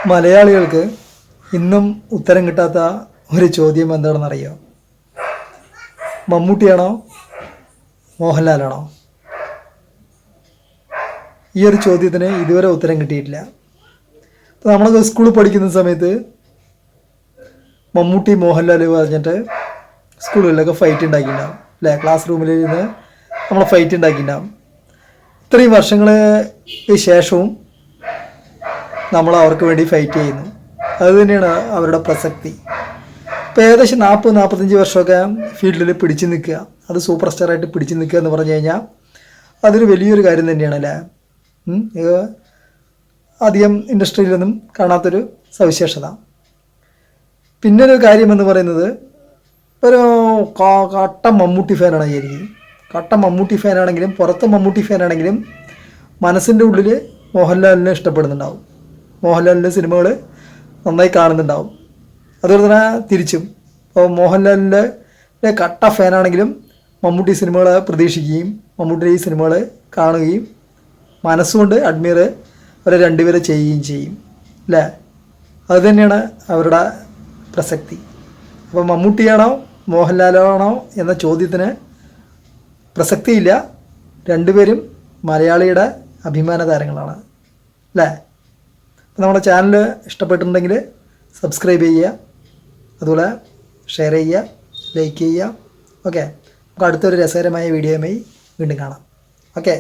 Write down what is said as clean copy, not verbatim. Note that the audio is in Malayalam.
മലയാളികൾക്ക് ഇന്നും ഉത്തരം കിട്ടാത്ത ഒരു ചോദ്യം എന്താണെന്നറിയോ? മമ്മൂട്ടിയാണോ മോഹൻലാലാണോ? ഈ ഒരു ചോദ്യത്തിന് ഇതുവരെ ഉത്തരം കിട്ടിയിട്ടില്ല. അപ്പോൾ നമ്മളൊക്കെ സ്കൂളിൽ പഠിക്കുന്ന സമയത്ത് മമ്മൂട്ടി മോഹൻലാൽ പറഞ്ഞിട്ട് സ്കൂളുകളിലൊക്കെ ഫൈറ്റ് ഉണ്ടാക്കിയിട്ടുണ്ടാവും അല്ലേ? ക്ലാസ് റൂമിലിരുന്ന് നമ്മൾ ഫൈറ്റ് ഉണ്ടാക്കിയിട്ടുണ്ടാവും. ഇത്രയും വർഷങ്ങൾക്ക് ശേഷവും നമ്മൾ അവർക്ക് വേണ്ടി ഫൈറ്റ് ചെയ്യുന്നു. അതുതന്നെയാണ് അവരുടെ പ്രസക്തി. ഇപ്പോൾ ഏകദേശം 40-45 വർഷമൊക്കെ ഫീൽഡിൽ പിടിച്ചു നിൽക്കുക, അത് സൂപ്പർ സ്റ്റാറായിട്ട് പിടിച്ചു നിൽക്കുക എന്ന് പറഞ്ഞു കഴിഞ്ഞാൽ അതൊരു വലിയൊരു കാര്യം തന്നെയാണ് അല്ലേ? അധികം ഇൻഡസ്ട്രിയിലൊന്നും കാണാത്തൊരു സവിശേഷത. പിന്നൊരു കാര്യമെന്ന് പറയുന്നത്, ഒരു കട്ട മമ്മൂട്ടി ഫാനാണ് വിചാരിക്കും. കട്ട മമ്മൂട്ടി ഫാനാണെങ്കിലും പുറത്ത് മമ്മൂട്ടി ഫാനാണെങ്കിലും മനസ്സിൻ്റെ ഉള്ളിൽ മോഹൻലാലിനെ ഇഷ്ടപ്പെടുന്നുണ്ടാവും, മോഹൻലാലിൻ്റെ സിനിമകൾ നന്നായി കാണുന്നുണ്ടാവും. അതുപോലെ തന്നെ തിരിച്ചും, ഇപ്പോൾ മോഹൻലാലിൻ്റെ കട്ട ഫാനാണെങ്കിലും മമ്മൂട്ടി സിനിമകൾ പ്രതീക്ഷിക്കുകയും മമ്മൂട്ടിയുടെ ഈ സിനിമകൾ കാണുകയും മനസ്സുകൊണ്ട് അഡ്മയർ അവരെ രണ്ടുപേരെ ചെയ്യുകയും ചെയ്യും അല്ലേ? അതുതന്നെയാണ് അവരുടെ പ്രസക്തി. അപ്പോൾ മമ്മൂട്ടിയാണോ മോഹൻലാലാണോ എന്ന ചോദ്യത്തിന് പ്രസക്തിയില്ല. രണ്ടുപേരും മലയാളിയുടെ അഭിമാന താരങ്ങളാണ് അല്ലേ? അപ്പോൾ നമ്മുടെ ചാനൽ ഇഷ്ടപ്പെട്ടിട്ടുണ്ടെങ്കിൽ സബ്സ്ക്രൈബ് ചെയ്യുക, അതുപോലെ ഷെയർ ചെയ്യുക, ലൈക്ക് ചെയ്യുക. ഓക്കെ, നമുക്ക് അടുത്തൊരു രസകരമായ വീഡിയോയുമായി വീണ്ടും കാണാം. ഓക്കെ.